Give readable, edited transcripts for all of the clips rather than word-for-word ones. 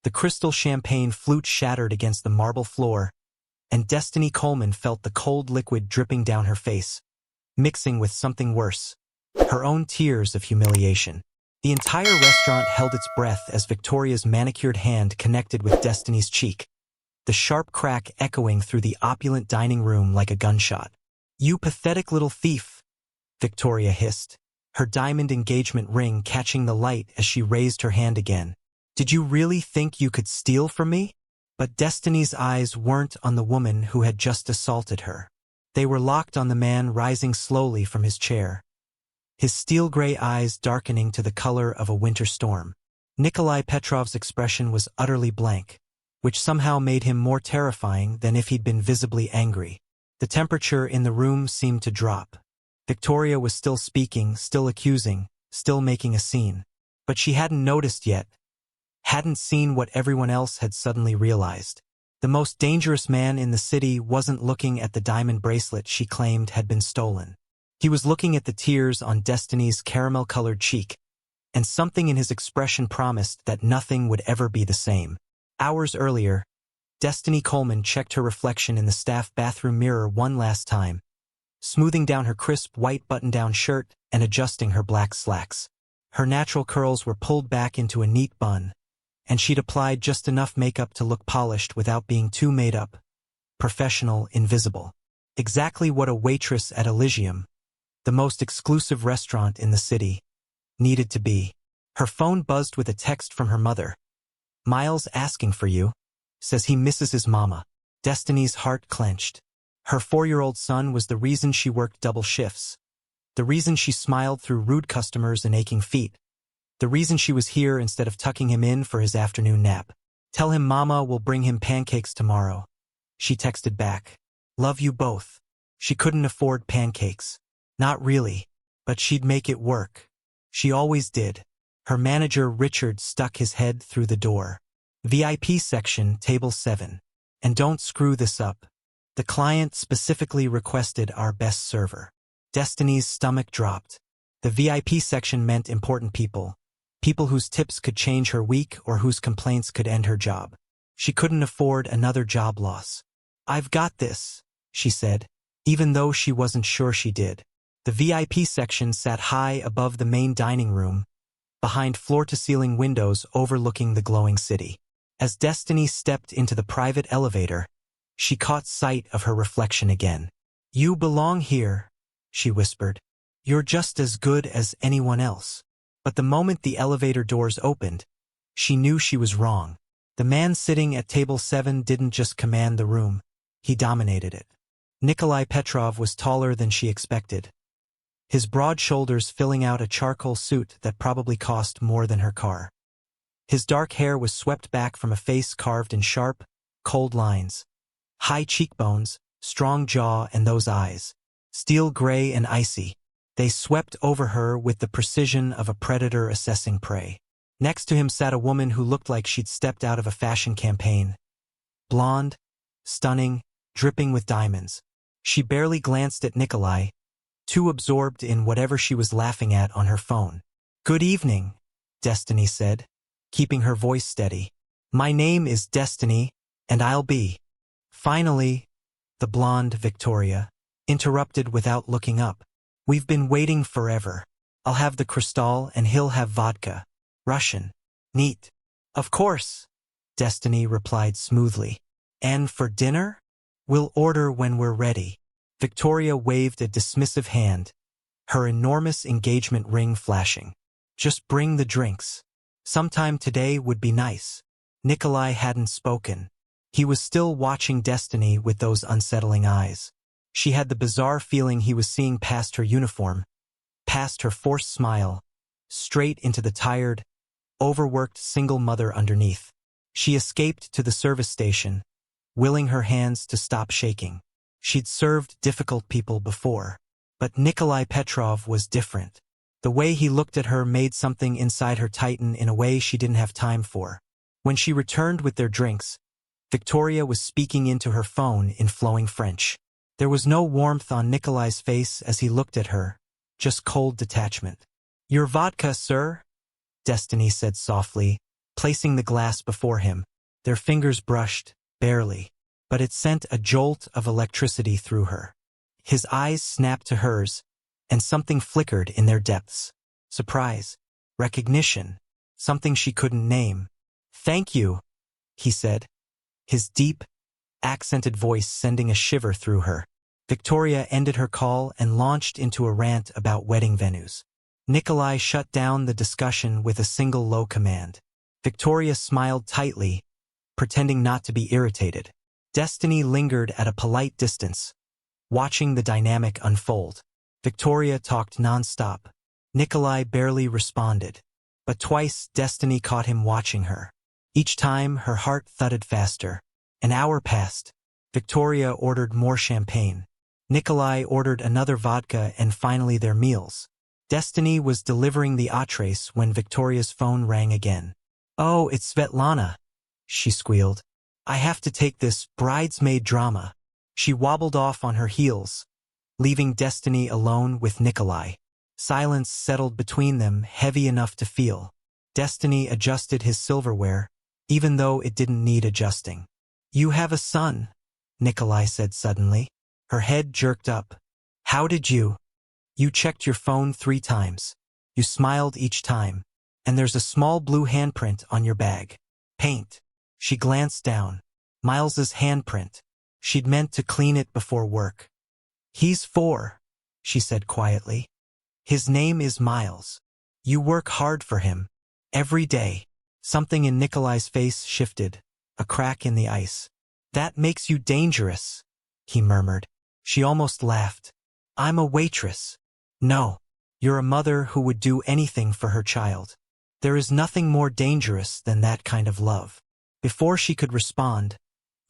The crystal champagne flute shattered against the marble floor, and Destiny Coleman felt the cold liquid dripping down her face, mixing with something worse, her own tears of humiliation. The entire restaurant held its breath as Victoria's manicured hand connected with Destiny's cheek, the sharp crack echoing through the opulent dining room like a gunshot. "You pathetic little thief," Victoria hissed, her diamond engagement ring catching the light as she raised her hand again. "Did you really think you could steal from me?" But Destiny's eyes weren't on the woman who had just assaulted her. They were locked on the man rising slowly from his chair, his steel-gray eyes darkening to the color of a winter storm. Nikolai Petrov's expression was utterly blank, which somehow made him more terrifying than if he'd been visibly angry. The temperature in the room seemed to drop. Victoria was still speaking, still accusing, still making a scene. But she hadn't noticed yet, hadn't seen what everyone else had suddenly realized. The most dangerous man in the city wasn't looking at the diamond bracelet she claimed had been stolen. He was looking at the tears on Destiny's caramel-colored cheek, and something in his expression promised that nothing would ever be the same. Hours earlier, Destiny Coleman checked her reflection in the staff bathroom mirror one last time, smoothing down her crisp white button-down shirt and adjusting her black slacks. Her natural curls were pulled back into a neat bun, and she'd applied just enough makeup to look polished without being too made up, professional, invisible. Exactly what a waitress at Elysium, the most exclusive restaurant in the city, needed to be. Her phone buzzed with a text from her mother. "Miles asking for you. Says he misses his mama." Destiny's heart clenched. Her 4-year-old son was the reason she worked double shifts, the reason she smiled through rude customers and aching feet, the reason she was here instead of tucking him in for his afternoon nap. "Tell him Mama will bring him pancakes tomorrow," she texted back. "Love you both." She couldn't afford pancakes. Not really, but she'd make it work. She always did. Her manager Richard stuck his head through the door. "VIP section, table 7. And don't screw this up. The client specifically requested our best server." Destiny's stomach dropped. The VIP section meant important people. People whose tips could change her week or whose complaints could end her job. She couldn't afford another job loss. "I've got this," she said, even though she wasn't sure she did. The VIP section sat high above the main dining room, behind floor-to-ceiling windows overlooking the glowing city. As Destiny stepped into the private elevator, she caught sight of her reflection again. "You belong here," she whispered. "You're just as good as anyone else." But the moment the elevator doors opened, she knew she was wrong. The man sitting at table 7 didn't just command the room, he dominated it. Nikolai Petrov was taller than she expected, his broad shoulders filling out a charcoal suit that probably cost more than her car. His dark hair was swept back from a face carved in sharp, cold lines. High cheekbones, strong jaw, and those eyes, steel gray and icy. They swept over her with the precision of a predator assessing prey. Next to him sat a woman who looked like she'd stepped out of a fashion campaign. Blonde, stunning, dripping with diamonds. She barely glanced at Nikolai, too absorbed in whatever she was laughing at on her phone. "Good evening," Destiny said, keeping her voice steady. "My name is Destiny, and I'll be—" Finally, the blonde Victoria interrupted without looking up. "We've been waiting forever. I'll have the crystal and he'll have vodka. Russian. Neat." "Of course," Destiny replied smoothly. "And for dinner? We'll order when we're ready." Victoria waved a dismissive hand, her enormous engagement ring flashing. "Just bring the drinks. Sometime today would be nice." Nikolai hadn't spoken. He was still watching Destiny with those unsettling eyes. She had the bizarre feeling he was seeing past her uniform, past her forced smile, straight into the tired, overworked single mother underneath. She escaped to the service station, willing her hands to stop shaking. She'd served difficult people before, but Nikolai Petrov was different. The way he looked at her made something inside her tighten in a way she didn't have time for. When she returned with their drinks, Victoria was speaking into her phone in flowing French. There was no warmth on Nikolai's face as he looked at her, just cold detachment. "Your vodka, sir," Destiny said softly, placing the glass before him. Their fingers brushed, barely, but it sent a jolt of electricity through her. His eyes snapped to hers, and something flickered in their depths. Surprise, recognition, something she couldn't name. "Thank you," he said, his deep, accented voice sending a shiver through her. Victoria ended her call and launched into a rant about wedding venues. Nikolai shut down the discussion with a single low command. Victoria smiled tightly, pretending not to be irritated. Destiny lingered at a polite distance, watching the dynamic unfold. Victoria talked nonstop. Nikolai barely responded, but twice Destiny caught him watching her. Each time her heart thudded faster. An hour passed. Victoria ordered more champagne. Nikolai ordered another vodka and finally their meals. Destiny was delivering the entrees when Victoria's phone rang again. "Oh, it's Svetlana," she squealed. "I have to take this bridesmaid drama." She wobbled off on her heels, leaving Destiny alone with Nikolai. Silence settled between them, heavy enough to feel. Destiny adjusted his silverware, even though it didn't need adjusting. "You have a son," Nikolai said suddenly. Her head jerked up. "How did you? You checked your phone 3 times. You smiled each time. And there's a small blue handprint on your bag. Paint." She glanced down. Miles's handprint. She'd meant to clean it before work. "He's 4, she said quietly. "His name is Miles. You work hard for him. Every day." Something in Nikolai's face shifted, a crack in the ice. "That makes you dangerous," he murmured. She almost laughed. "I'm a waitress." "No. You're a mother who would do anything for her child. There is nothing more dangerous than that kind of love." Before she could respond,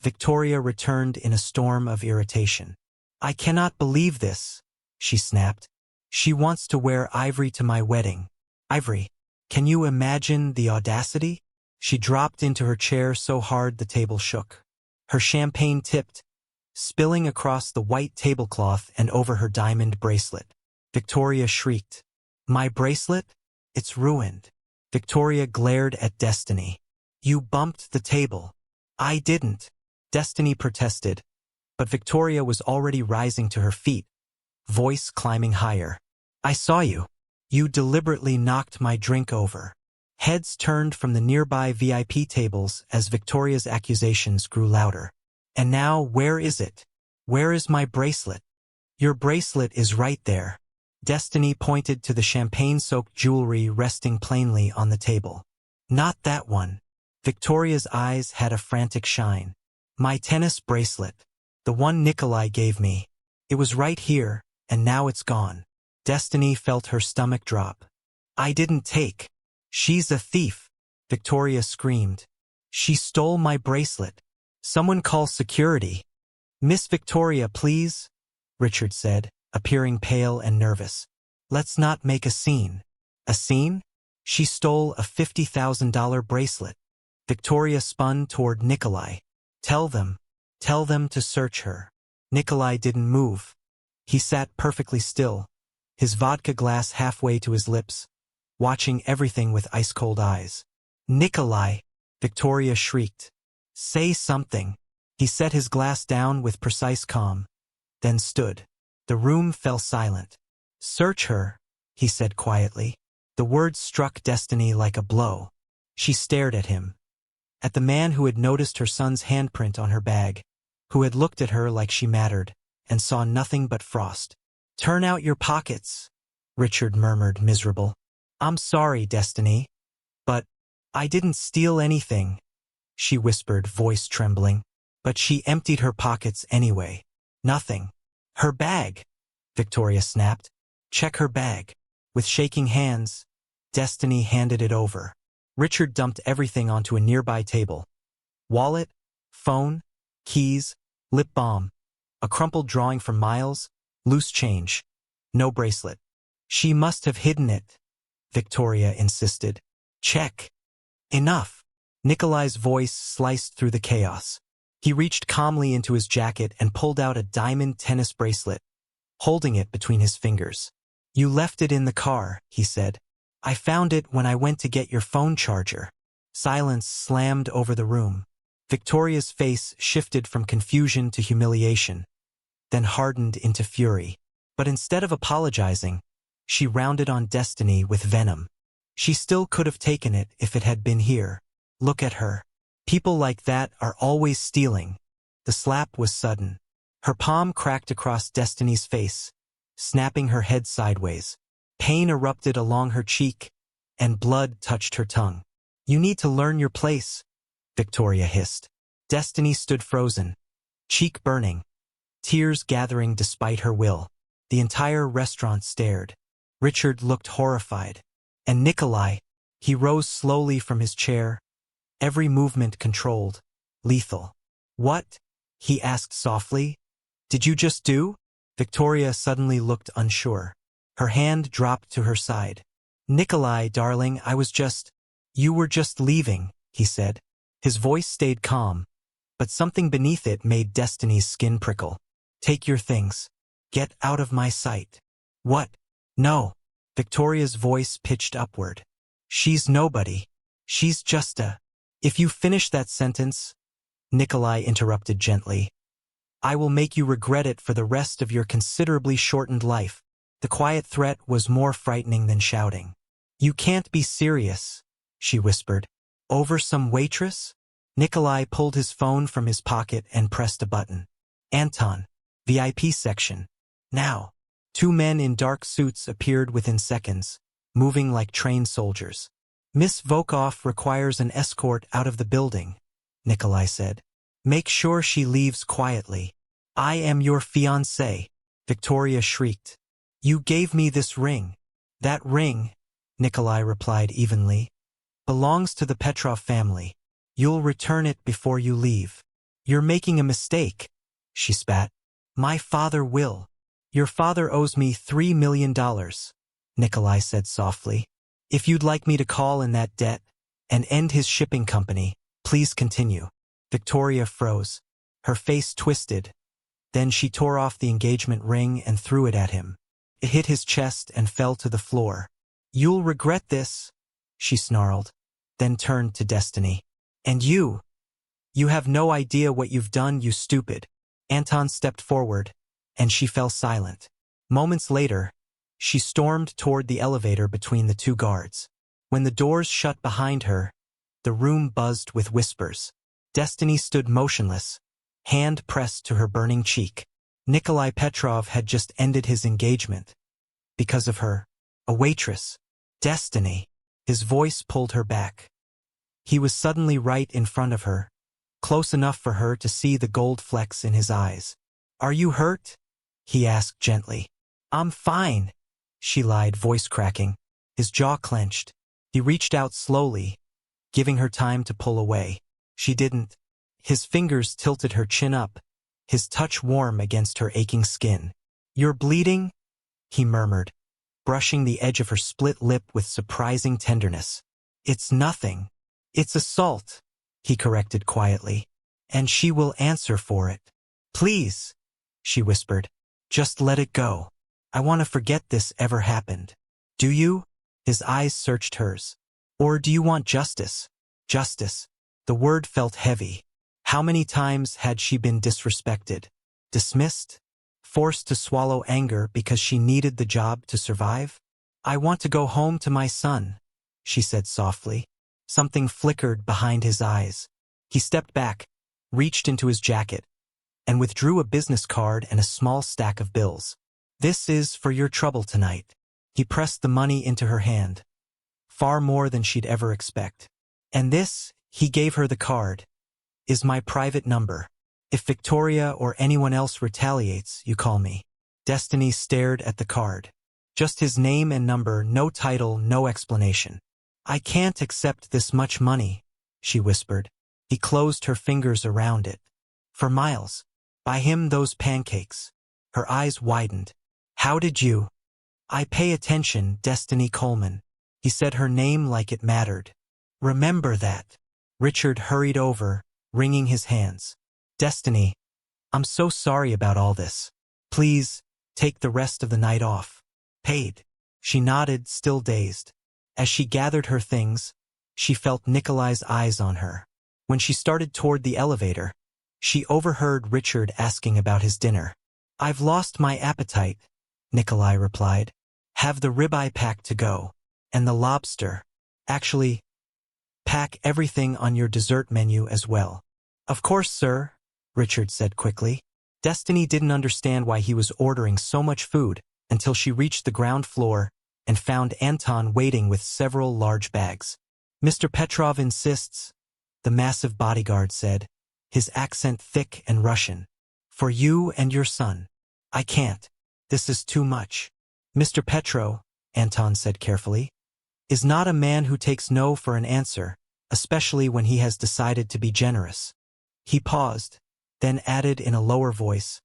Victoria returned in a storm of irritation. "I cannot believe this," she snapped. "She wants to wear ivory to my wedding. Ivory. Can you imagine the audacity?" She dropped into her chair so hard the table shook. Her champagne tipped, spilling across the white tablecloth and over her diamond bracelet. Victoria shrieked. "My bracelet? It's ruined." Victoria glared at Destiny. "You bumped the table." "I didn't," Destiny protested, but Victoria was already rising to her feet, voice climbing higher. "I saw you. You deliberately knocked my drink over." Heads turned from the nearby VIP tables as Victoria's accusations grew louder. "And now where is it? Where is my bracelet?" "Your bracelet is right there." Destiny pointed to the champagne-soaked jewelry resting plainly on the table. "Not that one." Victoria's eyes had a frantic shine. "My tennis bracelet. The one Nikolai gave me. It was right here, and now it's gone." Destiny felt her stomach drop. "I didn't take." "She's a thief," Victoria screamed. "She stole my bracelet. Someone call security." "Miss Victoria, please," Richard said, appearing pale and nervous. "Let's not make a scene." "A scene?" "She stole a $50,000 bracelet." Victoria spun toward Nikolai. Tell them to search her." Nikolai didn't move. He sat perfectly still, his vodka glass halfway to his lips, watching everything with ice-cold eyes. "Nikolai!" Victoria shrieked. "Say something." He set his glass down with precise calm, then stood. The room fell silent. "Search her," he said quietly. The words struck Destiny like a blow. She stared at him, at the man who had noticed her son's handprint on her bag, who had looked at her like she mattered, and saw nothing but frost. "Turn out your pockets," Richard murmured, miserable. "I'm sorry, Destiny, but I didn't steal anything," she whispered, voice trembling. But she emptied her pockets anyway. "Nothing." "Her bag," Victoria snapped. "Check her bag." With shaking hands, Destiny handed it over. Richard dumped everything onto a nearby table. Wallet, phone, keys, lip balm, a crumpled drawing from Miles, loose change. No bracelet. "She must have hidden it," Victoria insisted. "Check." "Enough." Nikolai's voice sliced through the chaos. He reached calmly into his jacket and pulled out a diamond tennis bracelet, holding it between his fingers. "You left it in the car," he said. "I found it when I went to get your phone charger." Silence slammed over the room. Victoria's face shifted from confusion to humiliation, then hardened into fury. But instead of apologizing, she rounded on Destiny with venom. She still could have taken it if it had been here. Look at her. People like that are always stealing. The slap was sudden. Her palm cracked across Destiny's face, snapping her head sideways. Pain erupted along her cheek, and blood touched her tongue. You need to learn your place, Victoria hissed. Destiny stood frozen, cheek burning, tears gathering despite her will. The entire restaurant stared. Richard looked horrified. And Nikolai, he rose slowly from his chair, every movement controlled, lethal. What? He asked softly. Did you just do? Victoria suddenly looked unsure. Her hand dropped to her side. Nikolai, darling, You were just leaving, he said. His voice stayed calm, but something beneath it made Destiny's skin prickle. Take your things. Get out of my sight. What? No. Victoria's voice pitched upward. She's nobody. She's just a... If you finish that sentence, Nikolai interrupted gently, I will make you regret it for the rest of your considerably shortened life. The quiet threat was more frightening than shouting. You can't be serious, she whispered. Over some waitress? Nikolai pulled his phone from his pocket and pressed a button. Anton, VIP section. Now. 2 men in dark suits appeared within seconds, moving like trained soldiers. Miss Volkov requires an escort out of the building, Nikolai said. Make sure she leaves quietly. I am your fiancée, Victoria shrieked. You gave me this ring. That ring, Nikolai replied evenly, belongs to the Petrov family. You'll return it before you leave. You're making a mistake, she spat. My father will. Your father owes me $3 million, Nikolai said softly. If you'd like me to call in that debt and end his shipping company, please continue. Victoria froze. Her face twisted. Then she tore off the engagement ring and threw it at him. It hit his chest and fell to the floor. You'll regret this, she snarled, then turned to Destiny. And you have no idea what you've done, you stupid. Anton stepped forward, and she fell silent. Moments later, she stormed toward the elevator between the 2 guards. When the doors shut behind her, the room buzzed with whispers. Destiny stood motionless, hand pressed to her burning cheek. Nikolai Petrov had just ended his engagement. Because of her. A waitress. Destiny. His voice pulled her back. He was suddenly right in front of her, close enough for her to see the gold flecks in his eyes. Are you hurt? He asked gently. I'm fine, she lied, voice cracking. His jaw clenched. He reached out slowly, giving her time to pull away. She didn't. His fingers tilted her chin up, his touch warm against her aching skin. You're bleeding? He murmured, brushing the edge of her split lip with surprising tenderness. It's nothing. It's assault, he corrected quietly. And she will answer for it. Please, she whispered. Just let it go. I want to forget this ever happened. Do you? His eyes searched hers. Or do you want justice? Justice. The word felt heavy. How many times had she been disrespected? Dismissed? Forced to swallow anger because she needed the job to survive? I want to go home to my son, she said softly. Something flickered behind his eyes. He stepped back, reached into his jacket, and withdrew a business card and a small stack of bills. This is for your trouble tonight. He pressed the money into her hand. Far more than she'd ever expect. And this, he gave her the card, is my private number. If Victoria or anyone else retaliates, you call me. Destiny stared at the card. Just his name and number, no title, no explanation. I can't accept this much money, she whispered. He closed her fingers around it. For miles. Buy him those pancakes. Her eyes widened. How did you? I pay attention, Destiny Coleman. He said her name like it mattered. Remember that. Richard hurried over, wringing his hands. Destiny, I'm so sorry about all this. Please, take the rest of the night off. Paid. She nodded, still dazed. As she gathered her things, she felt Nikolai's eyes on her. When she started toward the elevator, she overheard Richard asking about his dinner. "I've lost my appetite," Nikolai replied. "Have the ribeye pack to go. And the lobster. Actually, pack everything on your dessert menu as well." "Of course, sir," Richard said quickly. Destiny didn't understand why he was ordering so much food until she reached the ground floor and found Anton waiting with several large bags. "Mr. Petrov insists," the massive bodyguard said, his accent thick and Russian. "For you and your son. I can't. This is too much." "Mr. Petrov," Anton said carefully, "is not a man who takes no for an answer, especially when he has decided to be generous." He paused, then added in a lower voice,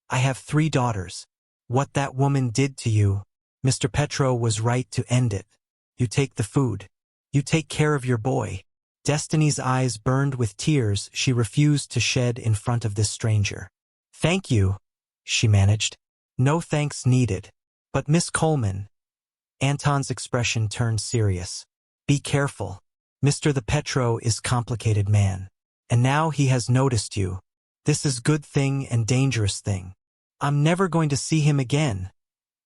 "I have 3 daughters. What that woman did to you, Mr. Petrov was right to end it. You take the food. You take care of your boy." Destiny's eyes burned with tears she refused to shed in front of this stranger. "Thank you," she managed. "No thanks needed. But Miss Coleman." Anton's expression turned serious. "Be careful. Mr. the Petro is complicated man. And now he has noticed you. This is good thing and dangerous thing." "I'm never going to see him again,"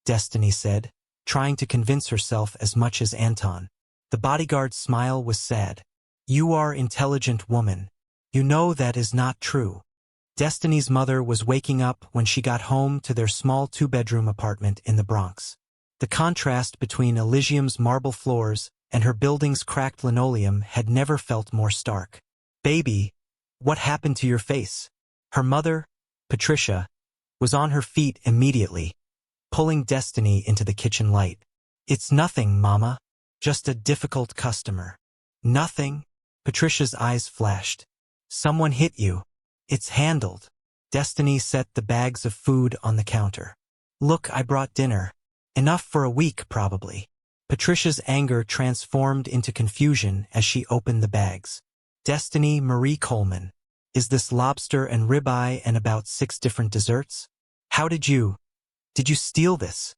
Destiny said, trying to convince herself as much as Anton. The bodyguard's smile was sad. "You are intelligent woman. You know that is not true." Destiny's mother was waking up when she got home to their small 2-bedroom apartment in the Bronx. The contrast between Elysium's marble floors and her building's cracked linoleum had never felt more stark. "Baby, what happened to your face?" Her mother, Patricia, was on her feet immediately, pulling Destiny into the kitchen light. "It's nothing, Mama. Just a difficult customer." "Nothing?" Patricia's eyes flashed. "Someone hit you. It's handled." Destiny set the bags of food on the counter. "Look, I brought dinner. Enough for a week, probably." Patricia's anger transformed into confusion as she opened the bags. "Destiny Marie Coleman. Is this lobster and ribeye and about 6 different desserts? How did you steal this?"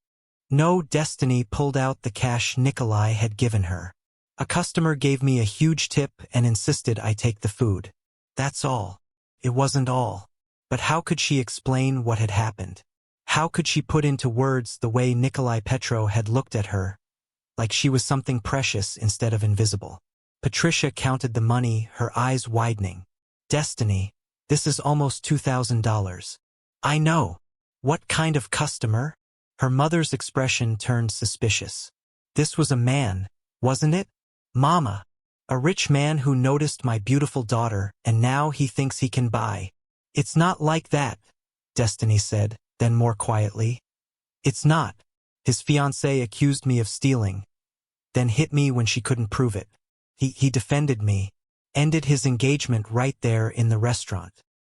"No." Destiny pulled out the cash Nikolai had given her. "A customer gave me a huge tip and insisted I take the food. That's all." It wasn't all. But how could she explain what had happened? How could she put into words the way Nikolai Petrov had looked at her, like she was something precious instead of invisible? Patricia counted the money, her eyes widening. "Destiny, this is almost $2,000. "I know. What kind of customer?" Her mother's expression turned suspicious. "This was a man, wasn't it? Mama. A rich man who noticed my beautiful daughter and now he thinks he can buy." "It's not like that," Destiny said, then more quietly. "It's not. His fiancée accused me of stealing, then hit me when she couldn't prove it. He defended me, ended his engagement right there in the restaurant."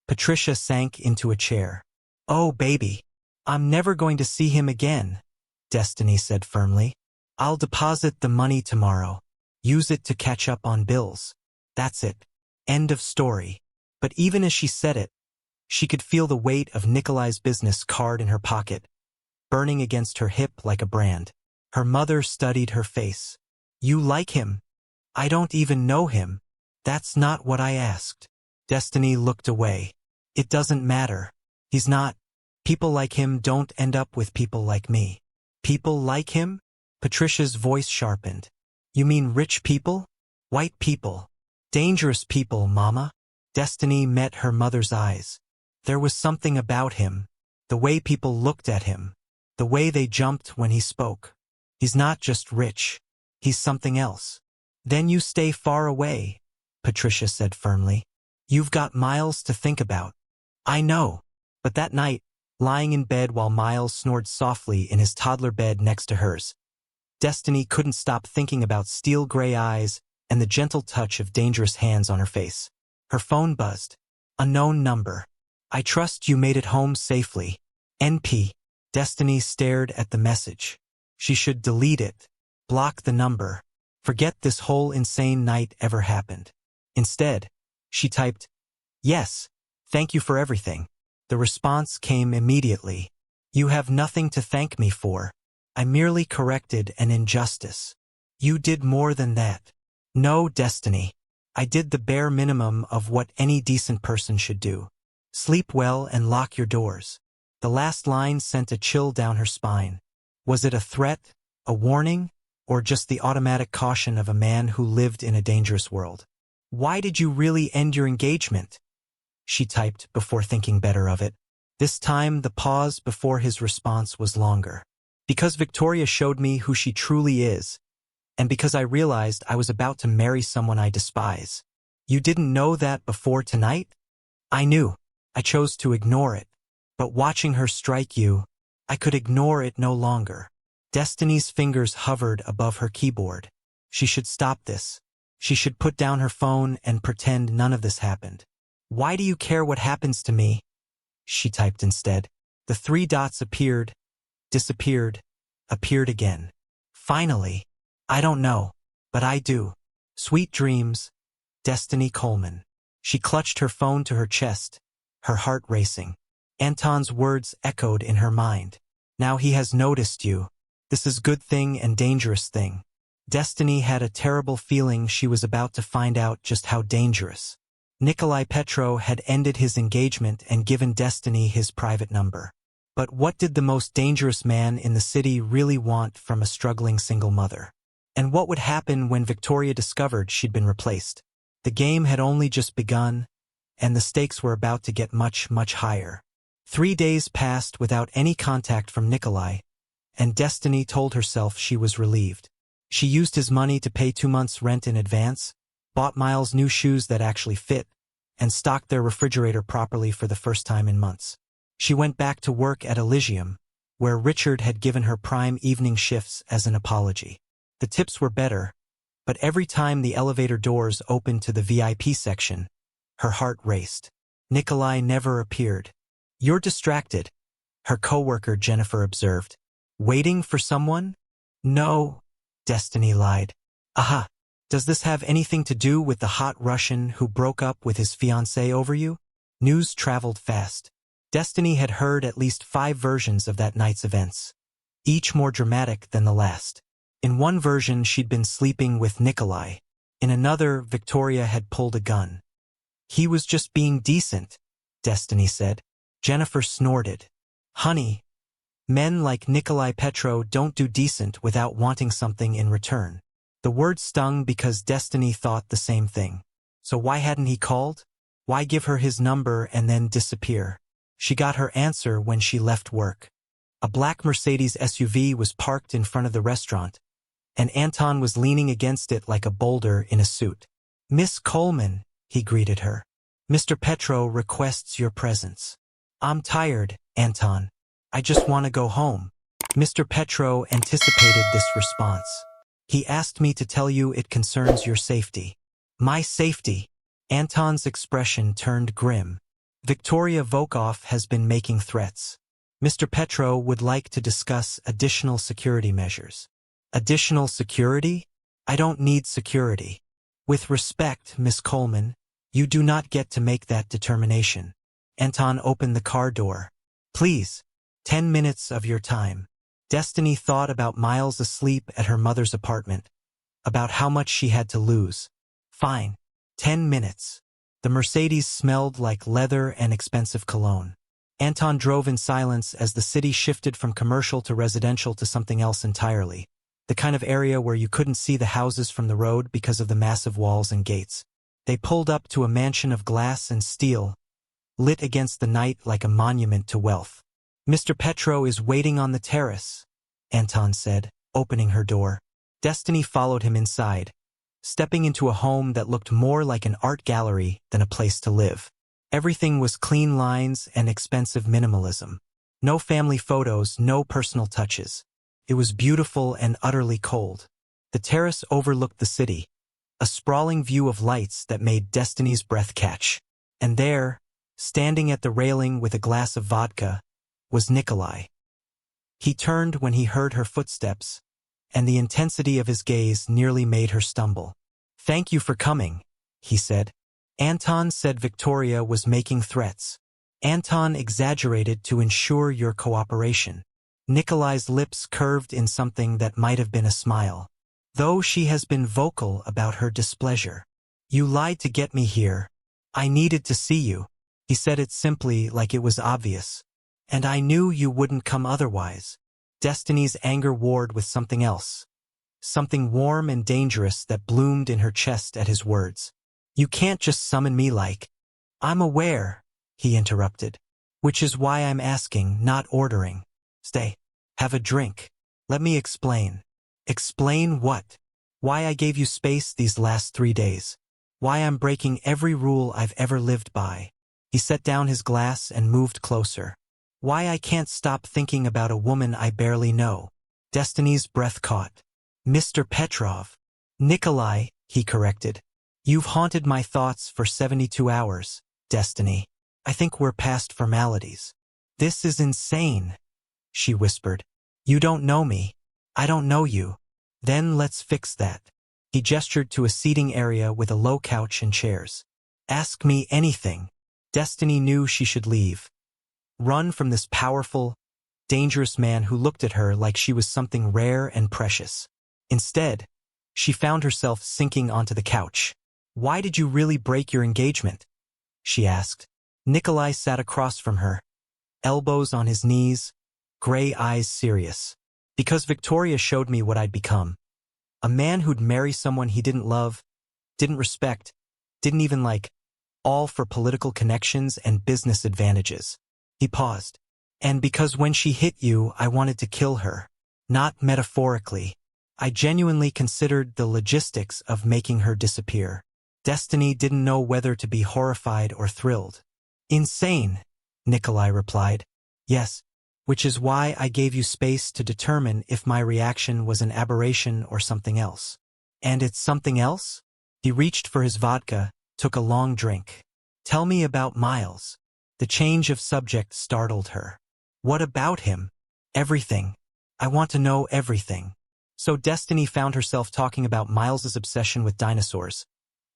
Patricia sank into a chair. "Oh, baby. I'm never going to see him again," Destiny said firmly. "I'll deposit the money tomorrow. Use it to catch up on bills. That's it. End of story." But even as she said it, she could feel the weight of Nikolai's business card in her pocket, burning against her hip like a brand. Her mother studied her face. "You like him?" "I don't even know him." "That's not what I asked." Destiny looked away. "It doesn't matter. He's not. People like him don't end up with people like me." "People like him?" Patricia's voice sharpened. "You mean rich people? White people? Dangerous people, Mama?" Destiny met her mother's eyes. There was something about him, the way people looked at him, the way they jumped when he spoke. "He's not just rich. He's something else." "Then you stay far away," Patricia said firmly. "You've got Miles to think about." "I know." But that night, lying in bed while Miles snored softly in his toddler bed next to hers, Destiny couldn't stop thinking about steel gray eyes and the gentle touch of dangerous hands on her face. Her phone buzzed. Unknown number. "I trust you made it home safely. NP." Destiny stared at the message. She should delete it. Block the number. Forget this whole insane night ever happened. Instead, she typed, "Yes, thank you for everything." The response came immediately. "You have nothing to thank me for. I merely corrected an injustice." "You did more than that." No, Destiny. I did the bare minimum of what any decent person should do. Sleep well and lock your doors. The last line sent a chill down her spine. Was it a threat, a warning, or just the automatic caution of a man who lived in a dangerous world? Why did you really end your engagement? She typed before thinking better of it. This time, the pause before his response was longer. Because Victoria showed me who she truly is, and because I realized I was about to marry someone I despise. You didn't know that before tonight? I knew. I chose to ignore it. But watching her strike you, I could ignore it no longer. Destiny's fingers hovered above her keyboard. She should stop this. She should put down her phone and pretend none of this happened. Why do you care what happens to me? She typed instead. The 3 dots appeared, disappeared, appeared again. Finally. I don't know, but I do. Sweet dreams, Destiny Coleman. She clutched her phone to her chest, her heart racing. Anton's words echoed in her mind. Now he has noticed you. This is good thing and dangerous thing. Destiny had a terrible feeling she was about to find out just how dangerous. Nikolai Petrov had ended his engagement and given Destiny his private number. But what did the most dangerous man in the city really want from a struggling single mother? And what would happen when Victoria discovered she'd been replaced? The game had only just begun, and the stakes were about to get much, much higher. 3 days passed without any contact from Nikolai, and Destiny told herself she was relieved. She used his money to pay 2 months' rent in advance, bought Miles new shoes that actually fit, and stocked their refrigerator properly for the first time in months. She went back to work at Elysium, where Richard had given her prime evening shifts as an apology. The tips were better, but every time the elevator doors opened to the VIP section, her heart raced. Nikolai never appeared. You're distracted, her coworker Jennifer observed. Waiting for someone? No, Destiny lied. Aha, does this have anything to do with the hot Russian who broke up with his fiancée over you? News traveled fast. Destiny had heard at least 5 versions of that night's events, each more dramatic than the last. In one version, she'd been sleeping with Nikolai. In another, Victoria had pulled a gun. He was just being decent, Destiny said. Jennifer snorted. Honey, men like Nikolai Petrov don't do decent without wanting something in return. The word stung because Destiny thought the same thing. So why hadn't he called? Why give her his number and then disappear? She got her answer when she left work. A black Mercedes SUV was parked in front of the restaurant, and Anton was leaning against it like a boulder in a suit. Miss Coleman, he greeted her. Mr. Petrov requests your presence. I'm tired, Anton. I just want to go home. Mr. Petrov anticipated this response. He asked me to tell you it concerns your safety. My safety? Anton's expression turned grim. Victoria Volkov has been making threats. Mr. Petrov would like to discuss additional security measures. Additional security? I don't need security. With respect, Miss Coleman, you do not get to make that determination. Anton opened the car door. Please, 10 minutes of your time. Destiny thought about Miles asleep at her mother's apartment, about how much she had to lose. Fine, 10 minutes. The Mercedes smelled like leather and expensive cologne. Anton drove in silence as the city shifted from commercial to residential to something else entirely. The kind of area where you couldn't see the houses from the road because of the massive walls and gates. They pulled up to a mansion of glass and steel, lit against the night like a monument to wealth. Mr. Petrov is waiting on the terrace, Anton said, opening her door. Destiny followed him inside, stepping into a home that looked more like an art gallery than a place to live. Everything was clean lines and expensive minimalism. No family photos, no personal touches. It was beautiful and utterly cold. The terrace overlooked the city, a sprawling view of lights that made Destiny's breath catch. And there, standing at the railing with a glass of vodka, was Nikolai. He turned when he heard her footsteps, and the intensity of his gaze nearly made her stumble. Thank you for coming, he said. Anton said Victoria was making threats. Anton exaggerated to ensure your cooperation. Nikolai's lips curved in something that might have been a smile. though she has been vocal about her displeasure. You lied to get me here. I needed to see you. He said it simply, like it was obvious. And I knew you wouldn't come otherwise. Destiny's anger warred with something else. Something warm and dangerous that bloomed in her chest at his words. You can't just summon me like. I'm aware, he interrupted. Which is why I'm asking, not ordering. Stay. Have a drink. Let me explain. Explain what? Why I gave you space these last 3 days. Why I'm breaking every rule I've ever lived by. He set down his glass and moved closer. Why I can't stop thinking about a woman I barely know. Destiny's breath caught. Mr. Petrov. Nikolai, he corrected. You've haunted my thoughts for 72 hours, Destiny. I think we're past formalities. This is insane, she whispered. You don't know me. I don't know you. Then let's fix that. He gestured to a seating area with a low couch and chairs. Ask me anything. Destiny knew she should leave. Run from this powerful, dangerous man who looked at her like she was something rare and precious. Instead, she found herself sinking onto the couch. Why did you really break your engagement? She asked. Nikolai sat across from her, elbows on his knees, gray eyes serious. Because Victoria showed me what I'd become. A man who'd marry someone he didn't love, didn't respect, didn't even like, all for political connections and business advantages. He paused. And because when she hit you, I wanted to kill her. Not metaphorically. I genuinely considered the logistics of making her disappear. Destiny didn't know whether to be horrified or thrilled. Insane, Nikolai replied. Yes, which is why I gave you space to determine if my reaction was an aberration or something else. And it's something else? He reached for his vodka, took a long drink. Tell me about Miles. The change of subject startled her. What about him? Everything. I want to know everything. So Destiny found herself talking about Miles's obsession with dinosaurs,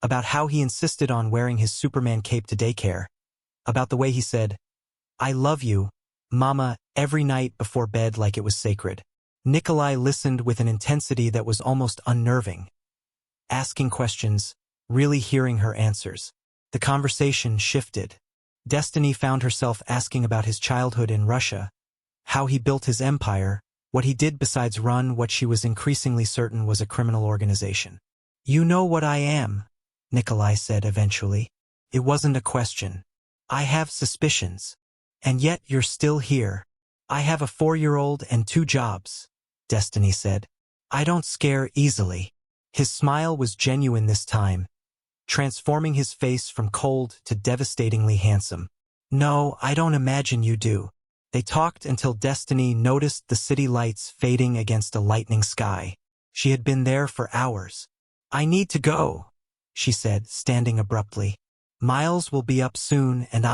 about how he insisted on wearing his Superman cape to daycare, about the way he said, I love you, Mama, every night before bed like it was sacred. Nikolai listened with an intensity that was almost unnerving. Asking questions, really hearing her answers. The conversation shifted. Destiny found herself asking about his childhood in Russia, how he built his empire, what he did besides run what she was increasingly certain was a criminal organization. You know what I am, Nikolai said eventually. It wasn't a question. I have suspicions. And yet you're still here. I have a 4-year-old and 2 jobs, Destiny said. I don't scare easily. His smile was genuine this time, transforming his face from cold to devastatingly handsome. No, I don't imagine you do. They talked until Destiny noticed the city lights fading against a lightning sky. She had been there for hours. I need to go, she said, standing abruptly. Miles will be up soon and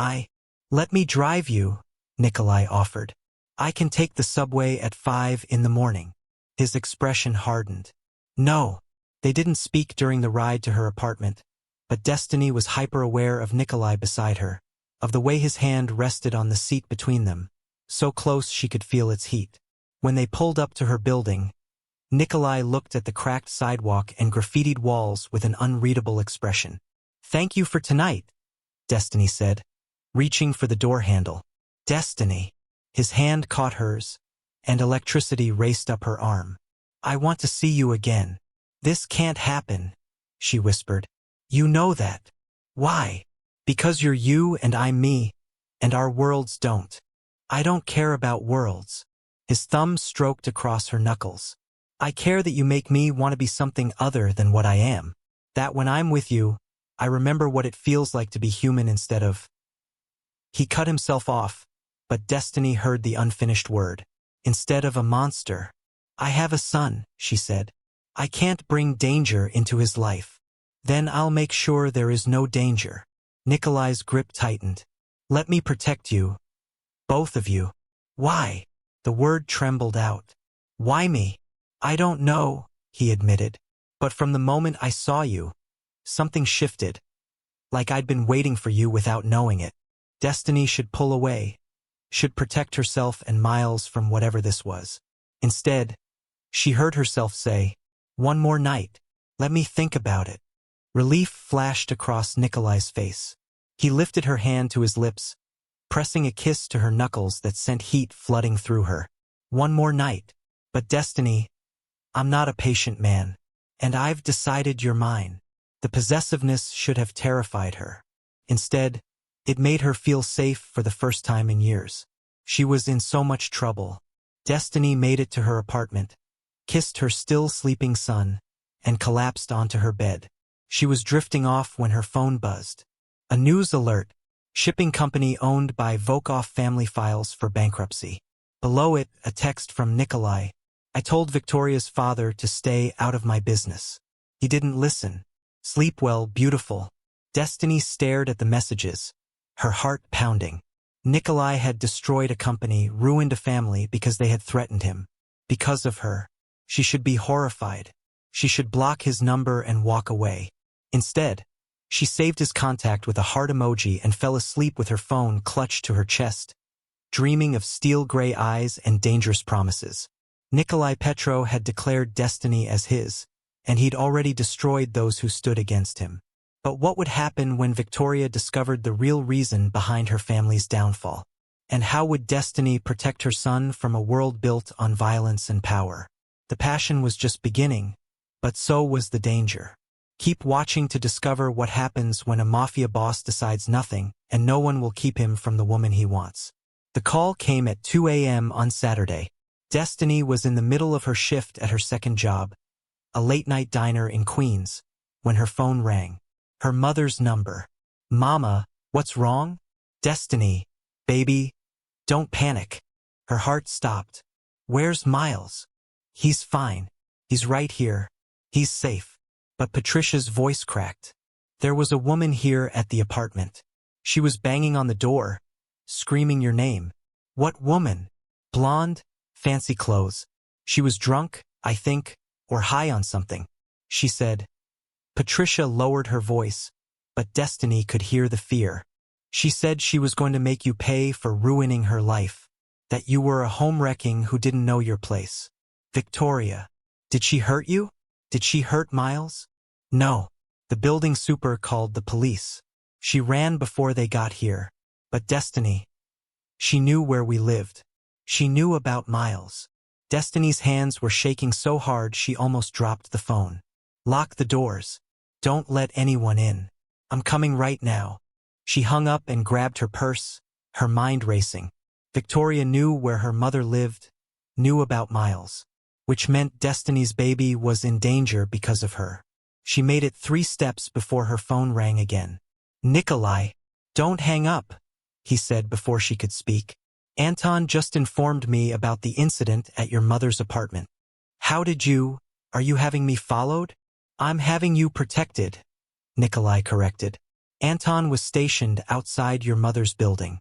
Let me drive you, Nikolai offered. I can take the subway at 5 in the morning. His expression hardened. No. They didn't speak during the ride to her apartment, but Destiny was hyper-aware of Nikolai beside her, of the way his hand rested on the seat between them, so close she could feel its heat. When they pulled up to her building, Nikolai looked at the cracked sidewalk and graffitied walls with an unreadable expression. Thank you for tonight, Destiny said, reaching for the door handle. Destiny. His hand caught hers, and electricity raced up her arm. I want to see you again. This can't happen, she whispered. You know that. Why? Because you're you and I'm me, and our worlds don't. I don't care about worlds. His thumb stroked across her knuckles. I care that you make me want to be something other than what I am. That when I'm with you, I remember what it feels like to be human instead of... He cut himself off, but Destiny heard the unfinished word. Instead of a monster. I have a son, she said. I can't bring danger into his life. Then I'll make sure there is no danger. Nikolai's grip tightened. Let me protect you. Both of you. Why? The word trembled out. Why me? I don't know, he admitted. But from the moment I saw you, something shifted. Like I'd been waiting for you without knowing it. Destiny should pull away. Should protect herself and Miles from whatever this was. Instead, she heard herself say, One more night. Let me think about it. Relief flashed across Nikolai's face. He lifted her hand to his lips, pressing a kiss to her knuckles that sent heat flooding through her. One more night. But Destiny, I'm not a patient man. And I've decided you're mine. The possessiveness should have terrified her. Instead, it made her feel safe for the first time in years. She was in so much trouble. Destiny made it to her apartment, kissed her still sleeping son, and collapsed onto her bed. She was drifting off when her phone buzzed. A news alert. Shipping company owned by Volkov family files for bankruptcy. Below it, a text from Nikolai. I told Victoria's father to stay out of my business. He didn't listen. Sleep well, beautiful. Destiny stared at the messages, her heart pounding. Nikolai had destroyed a company, ruined a family because they had threatened him. Because of her. She should be horrified. She should block his number and walk away. Instead, she saved his contact with a heart emoji and fell asleep with her phone clutched to her chest, dreaming of steel-gray eyes and dangerous promises. Nikolai Petrov had declared Destiny as his, and he'd already destroyed those who stood against him. But what would happen when Victoria discovered the real reason behind her family's downfall? And how would Destiny protect her son from a world built on violence and power? The passion was just beginning, but so was the danger. Keep watching to discover what happens when a mafia boss decides nothing, and no one will keep him from the woman he wants. The call came at 2 a.m. on Saturday. Destiny was in the middle of her shift at her second job, a late-night diner in Queens, when her phone rang. Her mother's number. Mama, what's wrong? Destiny, baby, don't panic. Her heart stopped. Where's Miles? He's fine. He's right here. He's safe. But Patricia's voice cracked. There was a woman here at the apartment. She was banging on the door, screaming your name. What woman? Blonde, fancy clothes. She was drunk, I think, or high on something. She said. Patricia lowered her voice, but Destiny could hear the fear. She said she was going to make you pay for ruining her life, that you were a home-wrecking who didn't know your place. Victoria, did she hurt you? Did she hurt Miles? No. The building super called the police. She ran before they got here. But Destiny, she knew where we lived. She knew about Miles. Destiny's hands were shaking so hard she almost dropped the phone. Lock the doors. Don't let anyone in. I'm coming right now. She hung up and grabbed her purse, her mind racing. Victoria knew where her mother lived, knew about Miles, which meant Destiny's baby was in danger because of her. She made it 3 steps before her phone rang again. Nikolai, don't hang up, he said before she could speak. Anton just informed me about the incident at your mother's apartment. How did you? Are you having me followed? I'm having you protected, Nikolai corrected. Anton was stationed outside your mother's building.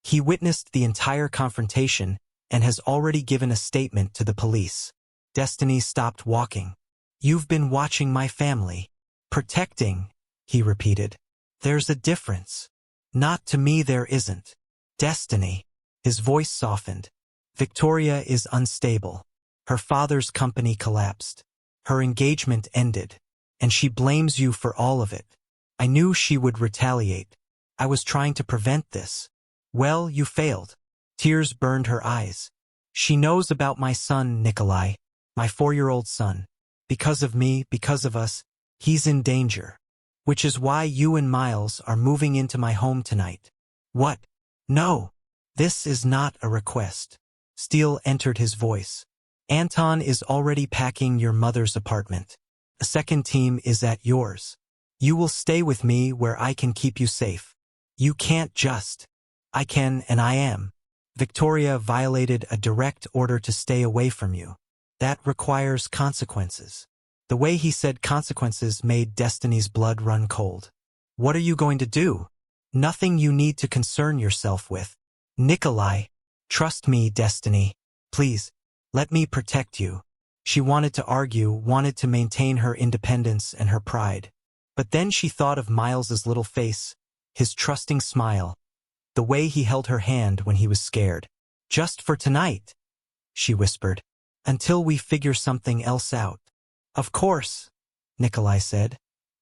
He witnessed the entire confrontation and has already given a statement to the police. Destiny stopped walking. You've been watching my family. Protecting, he repeated. There's a difference. Not to me there isn't. Destiny. His voice softened. Victoria is unstable. Her father's company collapsed. Her engagement ended. And she blames you for all of it. I knew she would retaliate. I was trying to prevent this. Well, you failed. Tears burned her eyes. She knows about my son, Nikolai. My 4-year-old son. Because of me, because of us, he's in danger. Which is why you and Miles are moving into my home tonight. What? No. This is not a request. Steel entered his voice. Anton is already packing your mother's apartment. A second team is at yours. You will stay with me where I can keep you safe. You can't just. I can and I am. Victoria violated a direct order to stay away from you. That requires consequences. The way he said consequences made Destiny's blood run cold. What are you going to do? Nothing you need to concern yourself with. Nikolai, trust me, Destiny. Please, let me protect you. She wanted to argue, wanted to maintain her independence and her pride. But then she thought of Miles's little face, his trusting smile, the way he held her hand when he was scared. Just for tonight, she whispered, until we figure something else out. Of course, Nikolai said,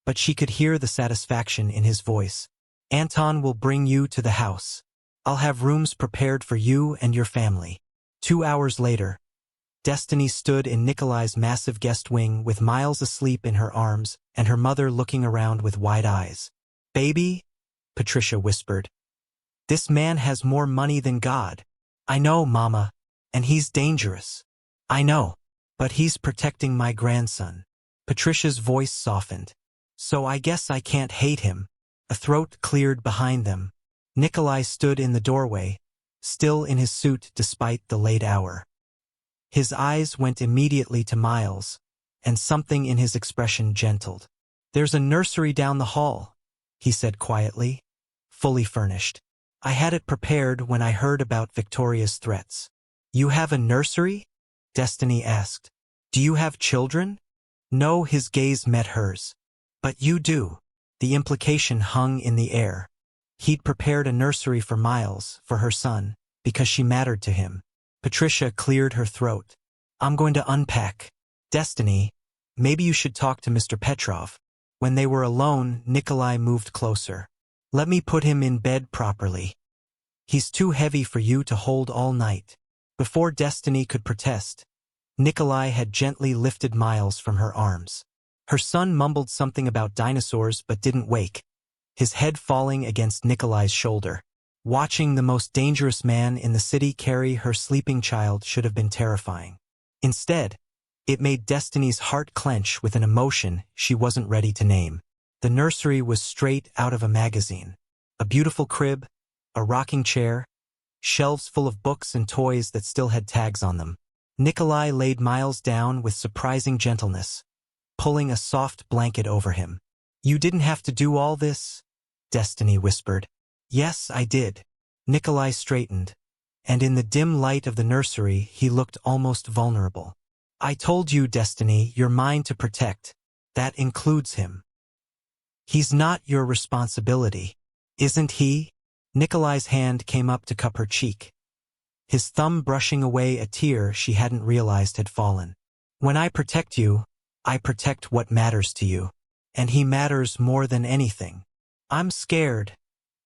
but she could hear the satisfaction in his voice. Anton will bring you to the house. I'll have rooms prepared for you and your family. 2 hours later, Destiny stood in Nikolai's massive guest wing with Miles asleep in her arms and her mother looking around with wide eyes. Baby, Patricia whispered. This man has more money than God. I know, Mama, and he's dangerous. I know, but he's protecting my grandson. Patricia's voice softened. So I guess I can't hate him. A throat cleared behind them. Nikolai stood in the doorway, still in his suit despite the late hour. His eyes went immediately to Miles, and something in his expression gentled. There's a nursery down the hall, he said quietly, fully furnished. I had it prepared when I heard about Victoria's threats. You have a nursery? Destiny asked. Do you have children? No, his gaze met hers. But you do. The implication hung in the air. He'd prepared a nursery for Miles, for her son, because she mattered to him. Patricia cleared her throat. I'm going to unpack. Destiny, maybe you should talk to Mr. Petrov. When they were alone, Nikolai moved closer. Let me put him in bed properly. He's too heavy for you to hold all night. Before Destiny could protest, Nikolai had gently lifted Miles from her arms. Her son mumbled something about dinosaurs but didn't wake, his head falling against Nikolai's shoulder. Watching the most dangerous man in the city carry her sleeping child should have been terrifying. Instead, it made Destiny's heart clench with an emotion she wasn't ready to name. The nursery was straight out of a magazine. A beautiful crib, a rocking chair, shelves full of books and toys that still had tags on them. Nikolai laid Miles down with surprising gentleness, pulling a soft blanket over him. You didn't have to do all this? Destiny whispered. Yes, I did. Nikolai straightened, and in the dim light of the nursery he looked almost vulnerable. I told you, Destiny, you're mine to protect. That includes him. He's not your responsibility, isn't he? Nikolai's hand came up to cup her cheek, his thumb brushing away a tear she hadn't realized had fallen. When I protect you, I protect what matters to you, and he matters more than anything. I'm scared,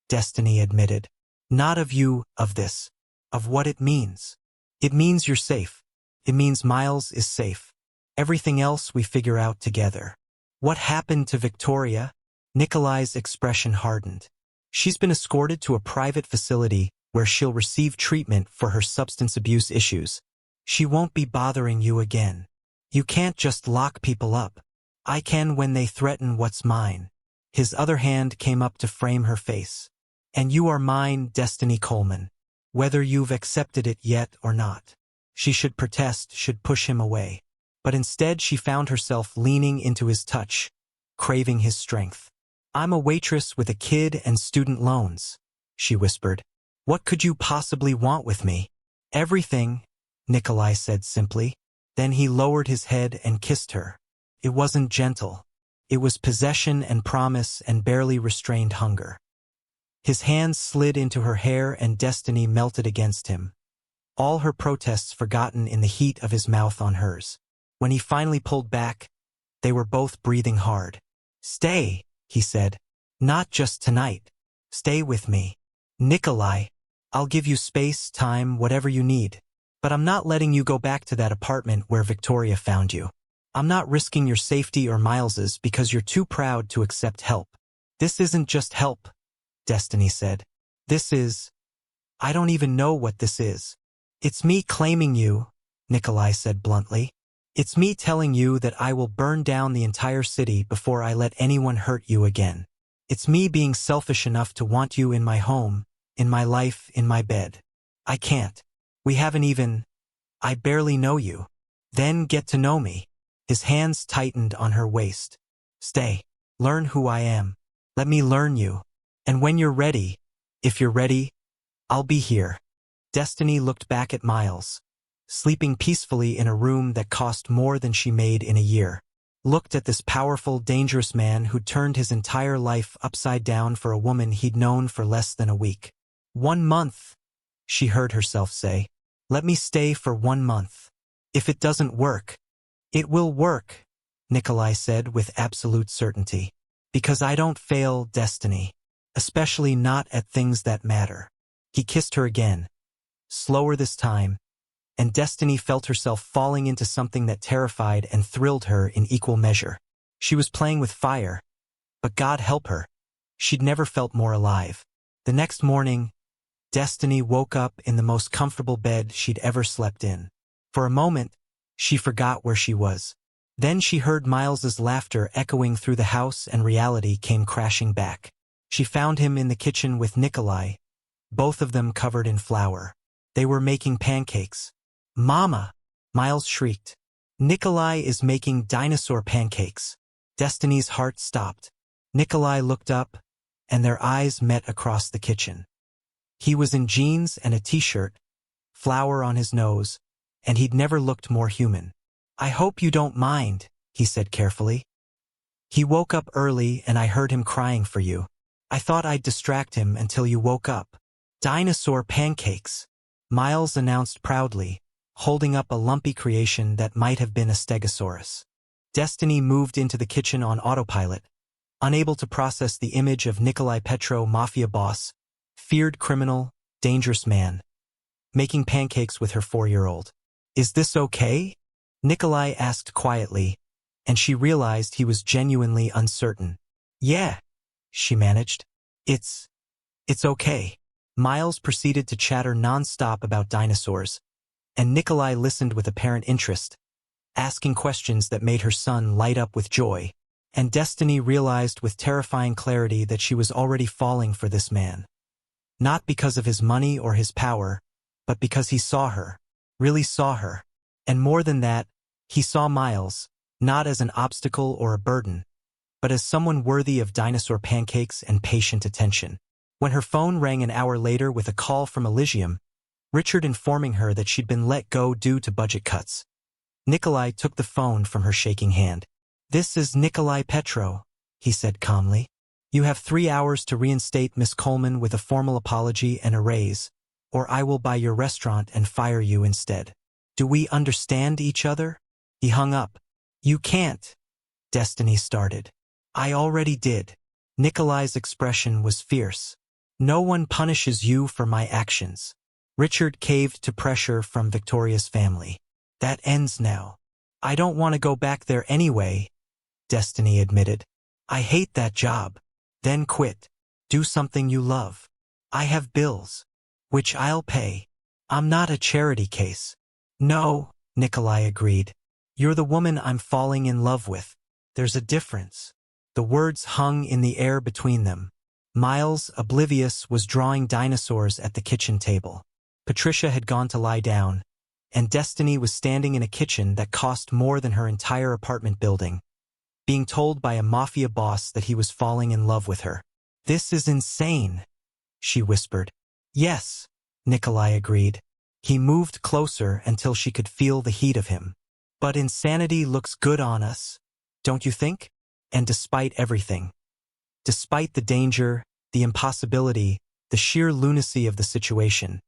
Destiny admitted. Not of you, of this, of what it means. It means you're safe. It means Miles is safe. Everything else we figure out together. What happened to Victoria? Nikolai's expression hardened. She's been escorted to a private facility where she'll receive treatment for her substance abuse issues. She won't be bothering you again. You can't just lock people up. I can when they threaten what's mine. His other hand came up to frame her face. And you are mine, Destiny Coleman. Whether you've accepted it yet or not. She should protest, should push him away. But instead she found herself leaning into his touch, craving his strength. I'm a waitress with a kid and student loans, she whispered. What could you possibly want with me? Everything, Nikolai said simply. Then he lowered his head and kissed her. It wasn't gentle. It was possession and promise and barely restrained hunger. His hands slid into her hair and Destiny melted against him, all her protests forgotten in the heat of his mouth on hers. When he finally pulled back, they were both breathing hard. Stay, he said. Not just tonight. Stay with me. Nikolai, I'll give you space, time, whatever you need. But I'm not letting you go back to that apartment where Victoria found you. I'm not risking your safety or Miles's because you're too proud to accept help. This isn't just help, Destiny said. This is... I don't even know what this is. It's me claiming you, Nikolai said bluntly. It's me telling you that I will burn down the entire city before I let anyone hurt you again. It's me being selfish enough to want you in my home, in my life, in my bed. I can't. We haven't even... I barely know you. Then get to know me. His hands tightened on her waist. Stay. Learn who I am. Let me learn you. And when you're ready, if you're ready, I'll be here. Destiny looked back at Miles, sleeping peacefully in a room that cost more than she made in a year. Looked at this powerful, dangerous man who turned his entire life upside down for a woman he'd known for less than a week. 1 month, she heard herself say. Let me stay for 1 month. If it doesn't work, it will work, Nikolai said with absolute certainty. Because I don't fail Destiny. Especially not at things that matter. He kissed her again. Slower this time, and Destiny felt herself falling into something that terrified and thrilled her in equal measure. She was playing with fire, but God help her. She'd never felt more alive. The next morning, Destiny woke up in the most comfortable bed she'd ever slept in. For a moment, she forgot where she was. Then she heard Miles's laughter echoing through the house and reality came crashing back. She found him in the kitchen with Nikolai, both of them covered in flour. They were making pancakes. "Mama!" Miles shrieked. "Nikolai is making dinosaur pancakes." Destiny's heart stopped. Nikolai looked up, and their eyes met across the kitchen. He was in jeans and a t-shirt, flour on his nose, and he'd never looked more human. "I hope you don't mind," he said carefully. "He woke up early and I heard him crying for you. I thought I'd distract him until you woke up." "Dinosaur pancakes," Miles announced proudly, holding up a lumpy creation that might have been a stegosaurus. Destiny moved into the kitchen on autopilot, unable to process the image of Nikolai Petrov, Mafia boss, feared criminal, dangerous man, making pancakes with her 4-year-old. "Is this okay?" Nikolai asked quietly, and she realized he was genuinely uncertain. "Yeah," she managed. It's okay." Miles proceeded to chatter non-stop about dinosaurs, and Nikolai listened with apparent interest, asking questions that made her son light up with joy. And Destiny realized with terrifying clarity that she was already falling for this man. Not because of his money or his power, but because he saw her, really saw her. And more than that, he saw Miles, not as an obstacle or a burden, but as someone worthy of dinosaur pancakes and patient attention. When her phone rang an hour later with a call from Elysium, Richard informing her that she'd been let go due to budget cuts, Nikolai took the phone from her shaking hand. "This is Nikolai Petrov," he said calmly. "You have 3 hours to reinstate Miss Coleman with a formal apology and a raise, or I will buy your restaurant and fire you instead. Do we understand each other?" He hung up. "You can't," Destiny started. "I already did." Nikolai's expression was fierce. "No one punishes you for my actions." Richard caved to pressure from Victoria's family. "That ends now." "I don't want to go back there anyway," Destiny admitted. "I hate that job." "Then quit. Do something you love." "I have bills." "Which I'll pay. I'm not a charity case." "No," Nikolai agreed. "You're the woman I'm falling in love with. There's a difference." The words hung in the air between them. Miles, oblivious, was drawing dinosaurs at the kitchen table. Patricia had gone to lie down, and Destiny was standing in a kitchen that cost more than her entire apartment building, being told by a mafia boss that he was falling in love with her. "This is insane," she whispered. "Yes," Nikolai agreed. He moved closer until she could feel the heat of him. "But insanity looks good on us, don't you think? And despite everything, despite the danger, the impossibility, the sheer lunacy of the situation,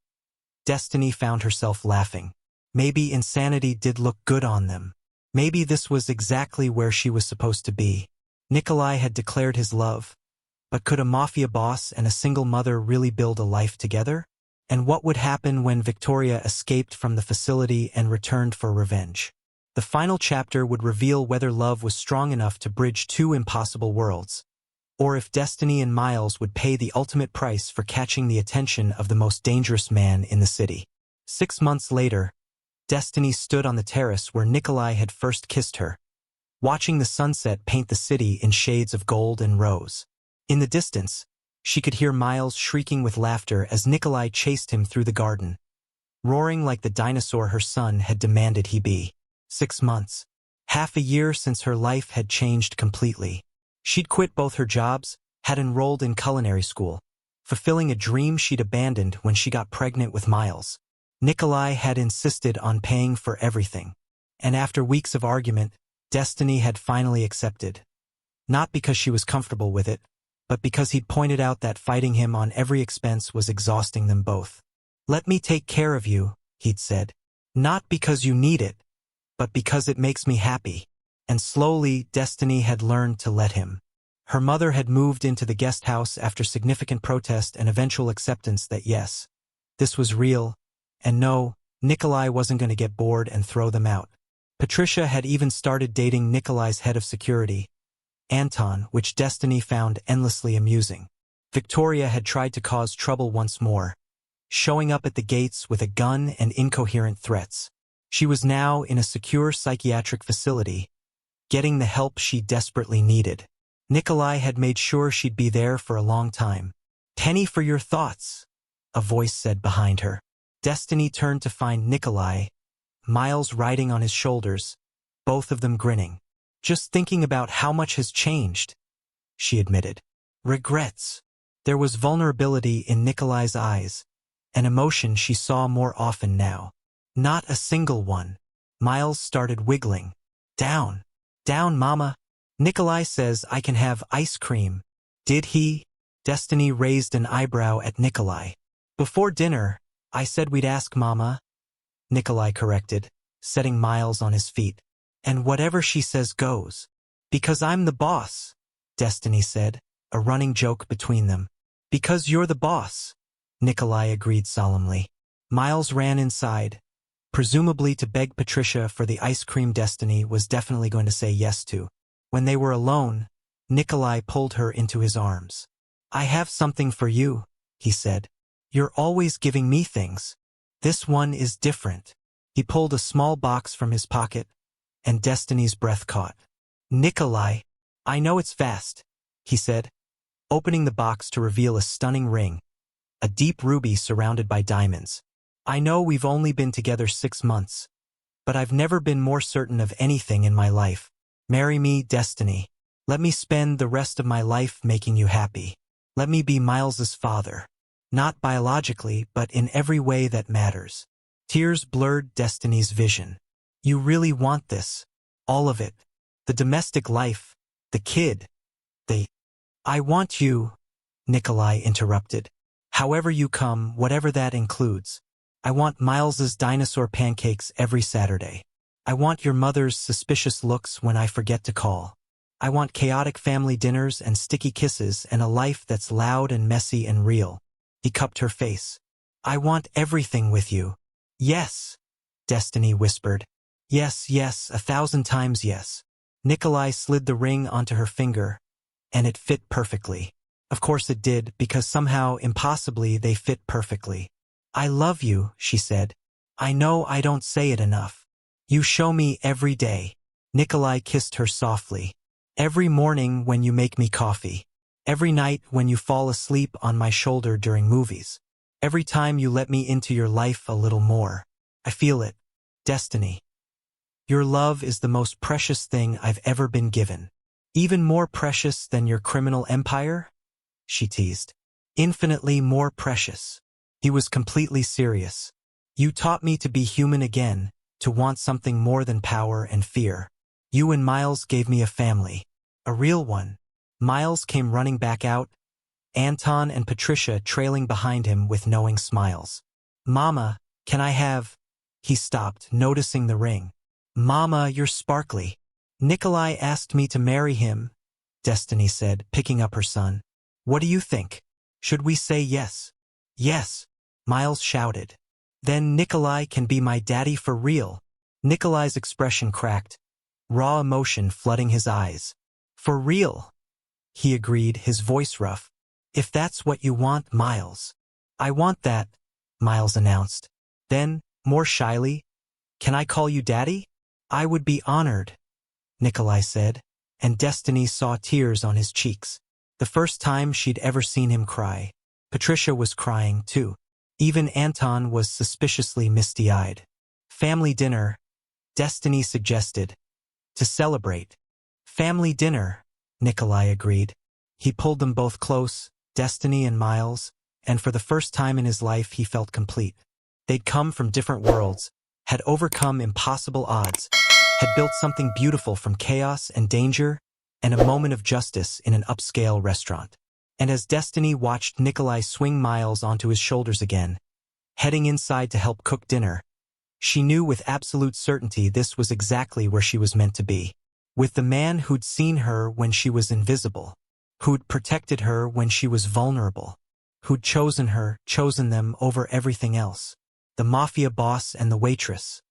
Destiny found herself laughing. Maybe insanity did look good on them. Maybe this was exactly where she was supposed to be. Nikolai had declared his love, but could a mafia boss and a single mother really build a life together? And what would happen when Victoria escaped from the facility and returned for revenge? The final chapter would reveal whether love was strong enough to bridge 2 impossible worlds, or if Destiny and Miles would pay the ultimate price for catching the attention of the most dangerous man in the city. 6 months later, Destiny stood on the terrace where Nikolai had first kissed her, watching the sunset paint the city in shades of gold and rose. In the distance, she could hear Miles shrieking with laughter as Nikolai chased him through the garden, roaring like the dinosaur her son had demanded he be. 6 months. Half a year since her life had changed completely. She'd quit both her jobs, had enrolled in culinary school, fulfilling a dream she'd abandoned when she got pregnant with Miles. Nikolai had insisted on paying for everything. And after weeks of argument, Destiny had finally accepted. Not because she was comfortable with it, but because he'd pointed out that fighting him on every expense was exhausting them both. "Let me take care of you," he'd said. "Not because you need it, but because it makes me happy." And slowly, Destiny had learned to let him. Her mother had moved into the guest house after significant protest and eventual acceptance that yes, this was real, and no, Nikolai wasn't going to get bored and throw them out. Patricia had even started dating Nikolai's head of security, Anton, which Destiny found endlessly amusing. Victoria had tried to cause trouble once more, showing up at the gates with a gun and incoherent threats. She was now in a secure psychiatric facility, getting the help she desperately needed. Nikolai had made sure she'd be there for a long time. "Penny for your thoughts," a voice said behind her. Destiny turned to find Nikolai, Miles riding on his shoulders, both of them grinning. "Just thinking about how much has changed," she admitted. "Regrets." There was vulnerability in Nikolai's eyes, an emotion she saw more often now. "Not a single one." Miles started wiggling. "Down. Down, Mama. Nikolai says I can have ice cream." "Did he?" Destiny raised an eyebrow at Nikolai. "Before dinner, I said we'd ask Mama," Nikolai corrected, setting Miles on his feet. "And whatever she says goes. Because I'm the boss," Destiny said, a running joke between them. "Because you're the boss," Nikolai agreed solemnly. Miles ran inside, presumably to beg Patricia for the ice cream Destiny was definitely going to say yes to. When they were alone, Nikolai pulled her into his arms. "I have something for you," he said. "You're always giving me things. This one is different." He pulled a small box from his pocket, and Destiny's breath caught. "Nikolai, I know it's fast," he said, opening the box to reveal a stunning ring, a deep ruby surrounded by diamonds. "I know we've only been together 6 months, but I've never been more certain of anything in my life. Marry me, Destiny. Let me spend the rest of my life making you happy. Let me be Miles's father. Not biologically, but in every way that matters." Tears blurred Destiny's vision. "You really want this? All of it? The domestic life? The kid? I want you," Nikolai interrupted. "However you come, whatever that includes. I want Miles's dinosaur pancakes every Saturday. I want your mother's suspicious looks when I forget to call. I want chaotic family dinners and sticky kisses and a life that's loud and messy and real." He cupped her face. "I want everything with you." "Yes," Destiny whispered. "Yes, yes, 1,000 times yes." Nikolai slid the ring onto her finger, and it fit perfectly. Of course it did, because somehow, impossibly, they fit perfectly. "I love you," she said. "I know I don't say it enough. You show me every day." Nikolai kissed her softly. "Every morning when you make me coffee. Every night when you fall asleep on my shoulder during movies. Every time you let me into your life a little more. I feel it. Destiny. Your love is the most precious thing I've ever been given. Even more precious than your criminal empire?" she teased. "Infinitely more precious." He was completely serious. "You taught me to be human again, to want something more than power and fear. You and Miles gave me a family. A real one." Miles came running back out, Anton and Patricia trailing behind him with knowing smiles. "Mama, can I have—" He stopped, noticing the ring. "Mama, you're sparkly." "Nikolai asked me to marry him," Destiny said, picking up her son. "What do you think? Should we say yes?" "Yes," Miles shouted. "Then Nikolai can be my daddy for real." Nikolai's expression cracked, raw emotion flooding his eyes. "For real," he agreed, his voice rough. "If that's what you want, Miles." "I want that," Miles announced. Then, more shyly, "Can I call you Daddy?" "I would be honored," Nikolai said, and Destiny saw tears on his cheeks. The first time she'd ever seen him cry. Patricia was crying, too. Even Anton was suspiciously misty-eyed. "Family dinner," Destiny suggested. "To celebrate." "Family dinner," Nikolai agreed. He pulled them both close, Destiny and Miles, and for the first time in his life he felt complete. They'd come from different worlds, had overcome impossible odds, had built something beautiful from chaos and danger, and a moment of justice in an upscale restaurant. And as Destiny watched Nikolai swing Miles onto his shoulders again, heading inside to help cook dinner, she knew with absolute certainty this was exactly where she was meant to be. with the man who'd seen her when she was invisible, who'd protected her when she was vulnerable, who'd chosen them over everything else. The Mafia boss and the waitress.